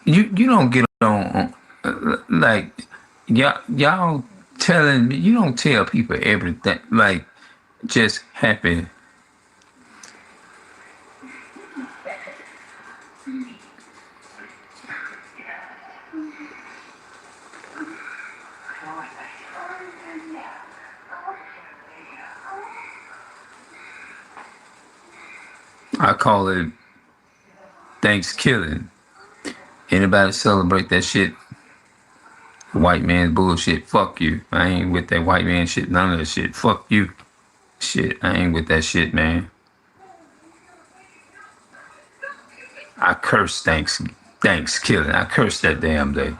You don't get on like y'all telling me you don't tell people everything like just happy. I call it Thanksgiving. Anybody celebrate that shit? White man bullshit. Fuck you. I ain't with that white man shit. None of that shit. Fuck you. Shit. I ain't with that shit, man. I curse Thanksgiving. I curse that damn day.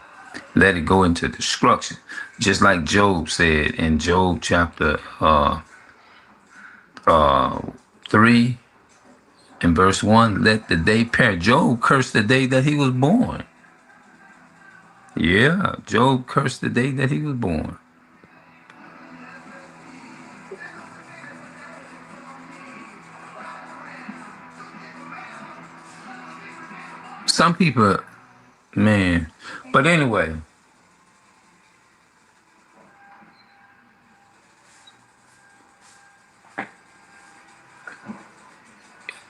Let it go into destruction. Just like Job said in Job chapter uh 3 and verse 1, let the day perish. Job cursed the day that he was born. Yeah, Job cursed the day that he was born. Some people, man. But anyway,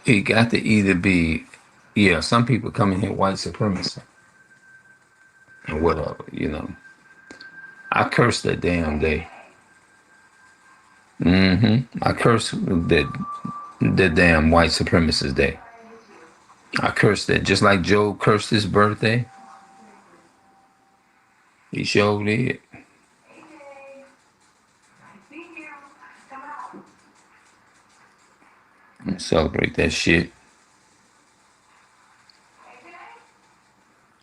it got to either be, yeah, some people come in here white supremacy or whatever. I curse that damn day. I curse the damn white supremacist day. I cursed that just like Job cursed his birthday. He sure did. Celebrate that shit.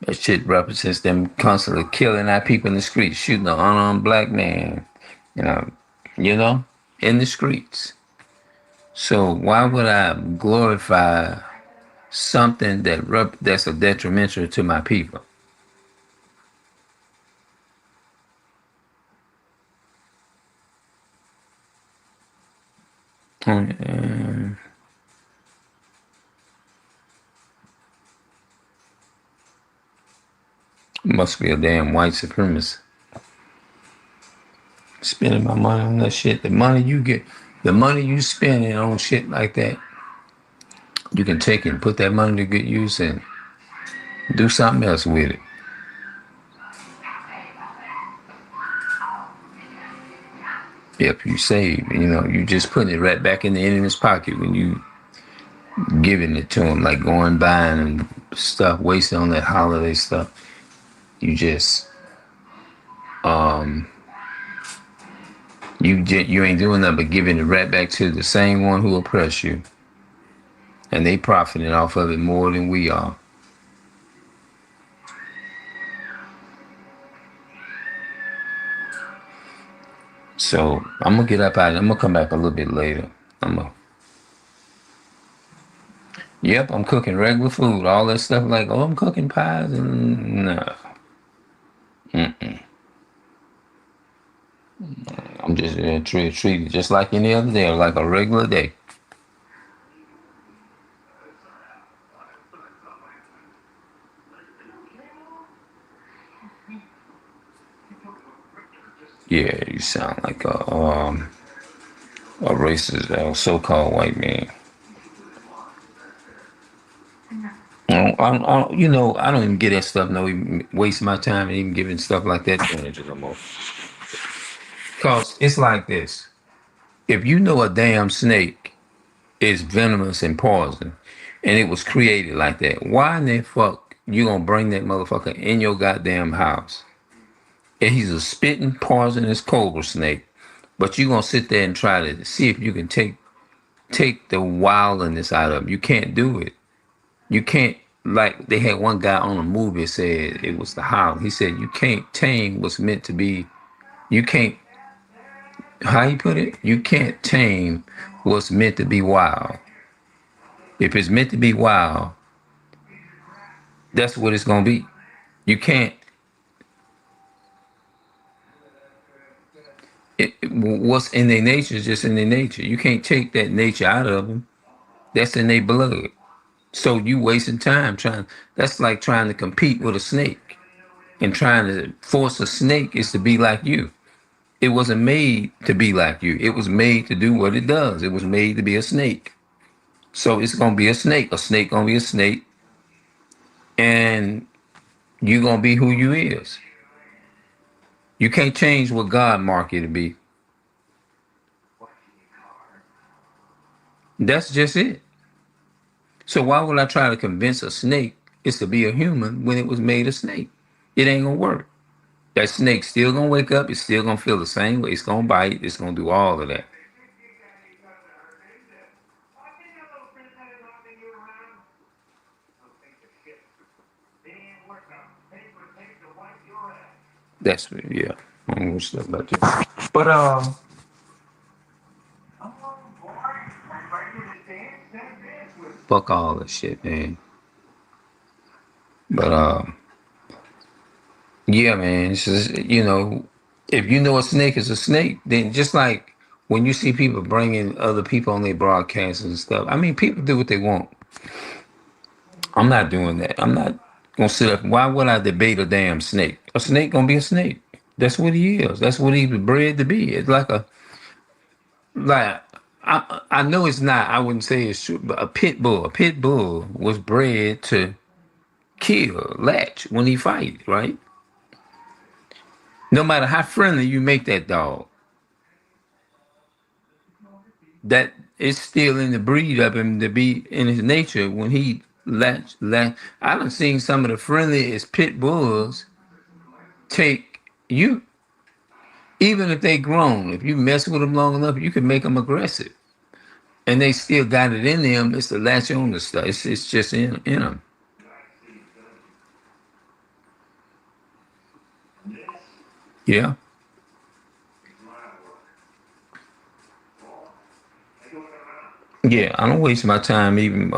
That shit represents them constantly killing our people in the streets, shooting an unarmed black man, you know, you know, in the streets. So why would I glorify something that's a detrimental to my people? Uh, Must be a damn white supremacist spending my money on that shit. The money you spending on shit like that, you can take it and put that money to good use and do something else with it. If you save, you just putting it right back in the enemy's pocket when you giving it to them, like going buying and stuff, wasting on that holiday stuff. You just, um, you ain't doing nothing but giving it right back to the same one who oppressed you, and they profiting off of it more than we are. So I'm gonna get up out. I'm gonna come back a little bit later. I'm gonna. Yep, I'm cooking regular food. All that stuff like, oh, I'm cooking pies and no. I'm just treat it just like any other day, like a regular day. Yeah, you sound like a racist, so-called white man. I don't even get that stuff. No, even waste my time and even giving stuff like that to it no more. Cause it's like this: if you know a damn snake is venomous and poison, and it was created like that, why in the fuck you gonna bring that motherfucker in your goddamn house? And he's a spitting poisonous cobra snake, but you gonna sit there and try to see if you can take the wildness out of him. You can't do it. You can't. Like they had one guy on a movie said it was the howl. He said you can't tame what's meant to be. You can't. How you put it? You can't tame what's meant to be wild. If it's meant to be wild, that's what it's gonna be. You can't. What's in their nature is just in their nature. You can't take that nature out of them. That's in their blood. So you wasting time trying. That's like trying to compete with a snake, and trying to force a snake is to be like you. It wasn't made to be like you. It was made to do what it does. It was made to be a snake. So it's gonna be a snake. A snake gonna be a snake, and you gonna be who you is. You can't change what God marked you to be. That's just it. So why would I try to convince a snake it's to be a human when it was made a snake? It ain't gonna work. That snake still gonna wake up. It's still gonna feel the same way. It's gonna bite. It's gonna do all of that. That's yeah. I don't know stuff about that. But fuck all that shit, man. But yeah, man. It's just, if you know a snake is a snake, then just like when you see people bringing other people on their broadcasts and stuff, I mean, people do what they want. I'm not doing that. I'm not gonna sit up. Why would I debate a damn snake? A snake gonna be a snake. That's what he is. That's what he was bred to be. It's like I know it's not. I wouldn't say it's true, but a pit bull. A pit bull was bred to kill, latch when he fight, right? No matter how friendly you make that dog, that it's still in the breed of him to be in his nature when he latch. I done seen some of the friendliest pit bulls take you, even if they grown. If you mess with them long enough, you can make them aggressive, and they still got it in them. It's the latch on the stuff. It's just in them. Yeah. Yeah, I don't waste my time even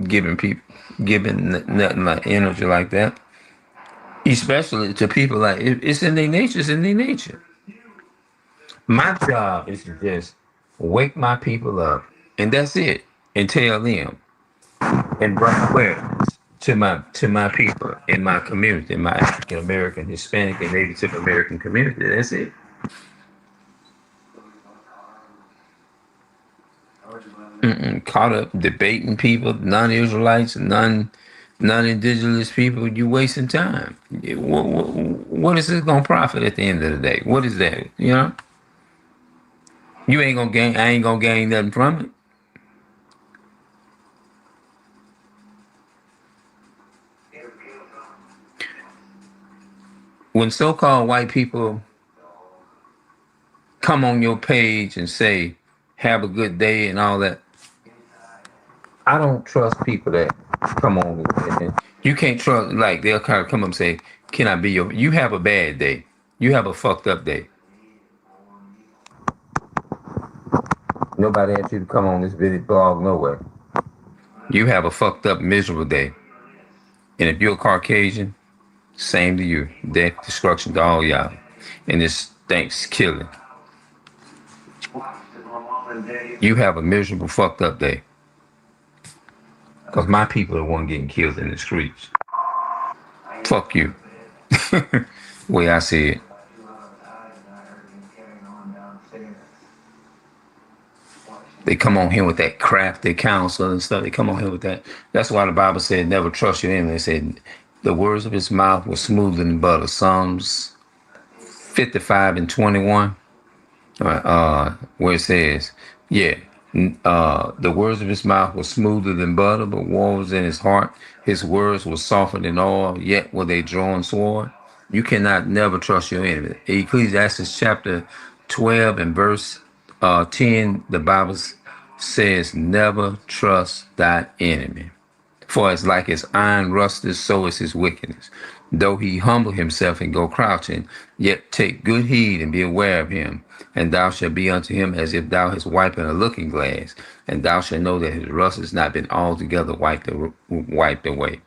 giving people nothing like energy like that. Especially to people like it's in their nature. It's in their nature. My job is to just wake my people up, and that's it. And tell them and bring awareness to my people in my community, my African American, Hispanic, and Native American community. That's it. Caught up debating people, non-Israelites, non-indigenous people. You wasting time. What is this gonna profit at the end of the day? What is that? You ain't gonna gain. I ain't gonna gain nothing from it. When so-called white people come on your page and say, "Have a good day" and all that, I don't trust people that come on. You can't trust. Like they'll kind of come up and say, "Can I be your?" You have a bad day. You have a fucked up day. Nobody asked you to come on this video blog nowhere. You have a fucked up, miserable day. And if you're a Caucasian, same to you. Death, destruction to all y'all. And this thanks killing. You have a miserable, fucked up day. Because my people are the one getting killed in the streets. Fuck you. Way I see it. They come on here with that crafty counsel and stuff. They come on here with that. That's why the Bible said, never trust your enemy. It said, the words of his mouth were smoother than butter. Psalms 55 and 21, where it says, yeah, the words of his mouth were smoother than butter, but war was in his heart. His words were softer than oil, yet were they drawn sword. You cannot never trust your enemy. Ecclesiastes chapter 12 and verse 10, the Bible says, never trust thy enemy. For as like as iron rusteth, so is his wickedness. Though he humble himself and go crouching, yet take good heed and be aware of him. And thou shalt be unto him as if thou hast wiped in a looking glass, and thou shalt know that his rust has not been altogether wiped away.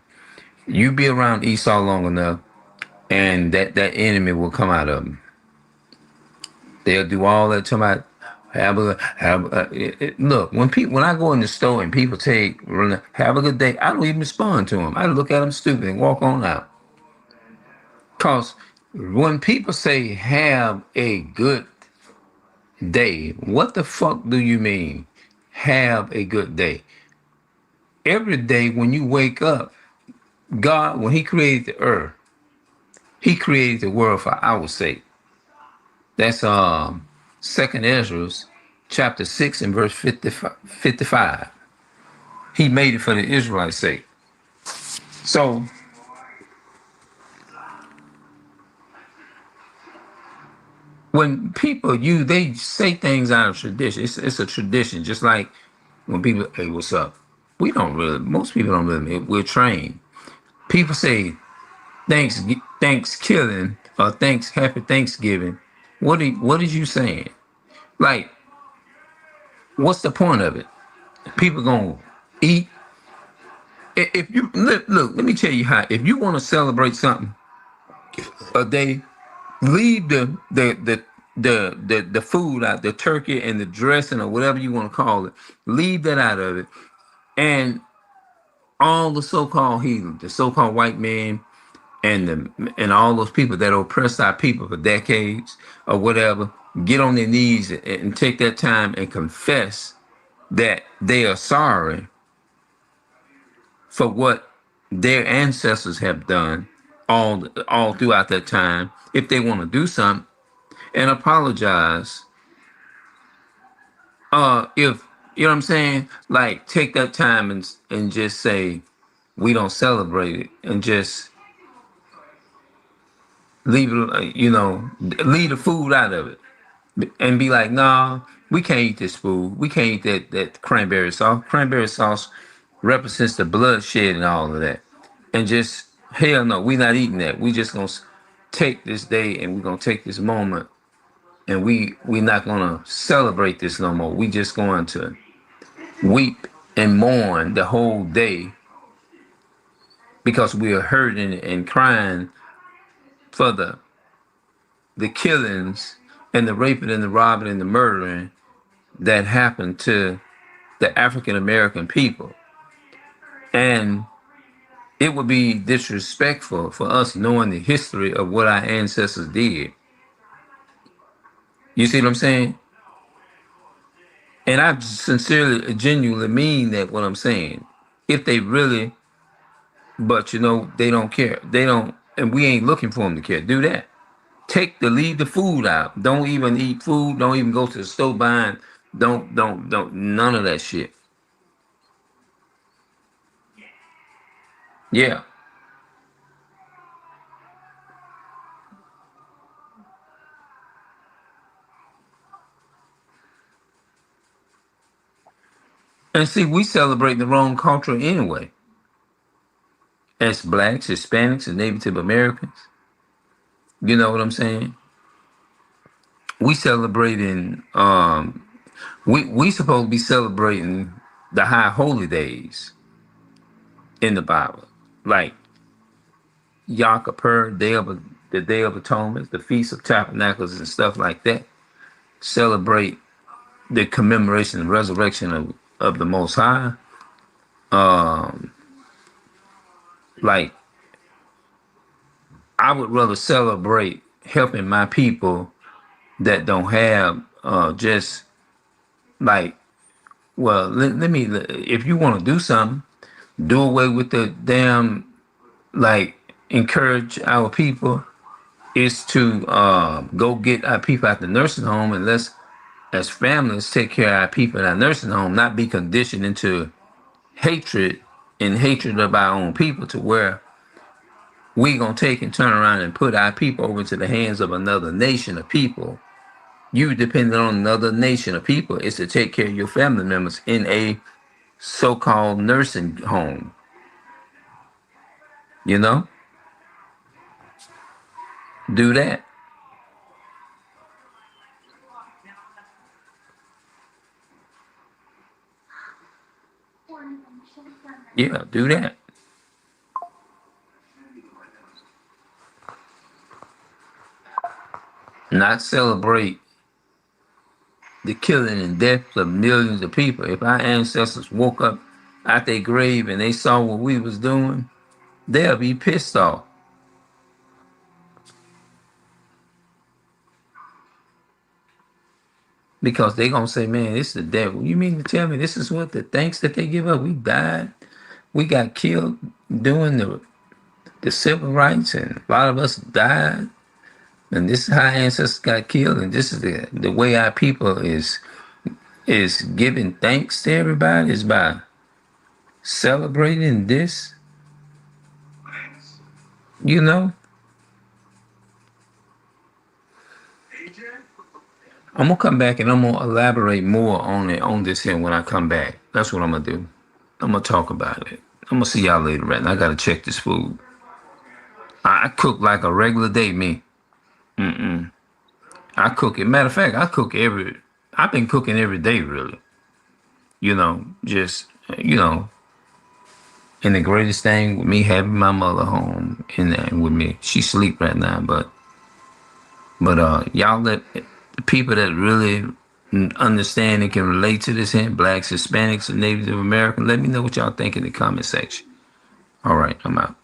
You be around Esau long enough, and that enemy will come out of him. They'll do all that. Talking about Look, when I go in the store and people take have a good day, I don't even respond to them. I look at them stupid and walk on out. Cause when people say have a good day, what the fuck do you mean? Have a good day. Every day when you wake up, God, when He created the earth, He created the world for our sake. That's Second Ezra, chapter 6 and verse 55. He made it for the Israelites' sake. So when people they say things out of tradition. It's a tradition, just like when people, hey, what's up? We don't really. Most people don't really. We're trained. People say thanks, Thanksgiving or thanks, Happy Thanksgiving. What is you saying? Like, what's the point of it? People gonna eat. If you look, let me tell you how. If you want to celebrate something a day, leave the food out, the turkey and the dressing or whatever you want to call it. Leave that out of it, and all the so-called heathens, the so-called white men, and all those people that oppressed our people for decades or whatever, get on their knees and take that time and confess that they are sorry for what their ancestors have done all throughout that time. If they want to do something and apologize, if you know what I'm saying, like take that time and just say we don't celebrate it and just leave it, leave the food out of it and be like, nah, we can't eat this food. We can't eat that cranberry sauce. Cranberry sauce represents the bloodshed and all of that. And just hell no, we not eating that. We just gonna take this day and we're gonna take this moment and we not gonna celebrate this no more. We just going to weep and mourn the whole day because we are hurting and crying for the killings and the raping and the robbing and the murdering that happened to the African American people. And it would be disrespectful for us knowing the history of what our ancestors did. You see what I'm saying? And I sincerely, genuinely mean that what I'm saying. If they really, but they don't care. They don't, and we ain't looking for them to care. Do that. Leave the food out. Don't even eat food. Don't even go to the store buying. Don't, none of that shit. Yeah. And see, we celebrate the wrong culture anyway. As blacks, Hispanics, and Native Americans. You know what I'm saying? We celebrating we supposed to be celebrating the high holy days in the Bible. Like Yom Kippur, the Day of Atonement, the Feast of Tabernacles and stuff like that. Celebrate the commemoration and resurrection of the Most High. Um like I would rather celebrate helping my people that don't have just like, well, let me, if you want to do something, do away with the damn, like, encourage our people is to go get our people out the nursing home, and let's, as families, take care of our people in our nursing home, not be conditioned into hatred and hatred of our own people to where we gonna take and turn around and put our people over into the hands of another nation of people. You depending on another nation of people is to take care of your family members in a so-called nursing home. You know, do that. Yeah, do that. Not celebrate the killing and death of millions of people. If our ancestors woke up out their grave and they saw what we was doing, they'll be pissed off because they gonna say, "Man, this is the devil." You mean to tell me this is what the thanks that they give up? We died, we got killed doing the civil rights, and a lot of us died. And this is how our ancestors got killed, and this is the way our people is giving thanks to everybody is by celebrating this. You know, I'm gonna come back and I'm gonna elaborate more on it on this here when I come back. That's what I'm gonna do. I'm gonna talk about it. I'm gonna see y'all later, right? Now I gotta check this food. I cook like a regular day, me. I cook it. Matter of fact, I cook every. I've been cooking every day, really. Just you know, and the greatest thing with me having my mother home and with me, she sleep right now, but y'all let the people that really understand and can relate to this here, blacks, Hispanics, and Native American, let me know what y'all think in the comment section. All right, I'm out.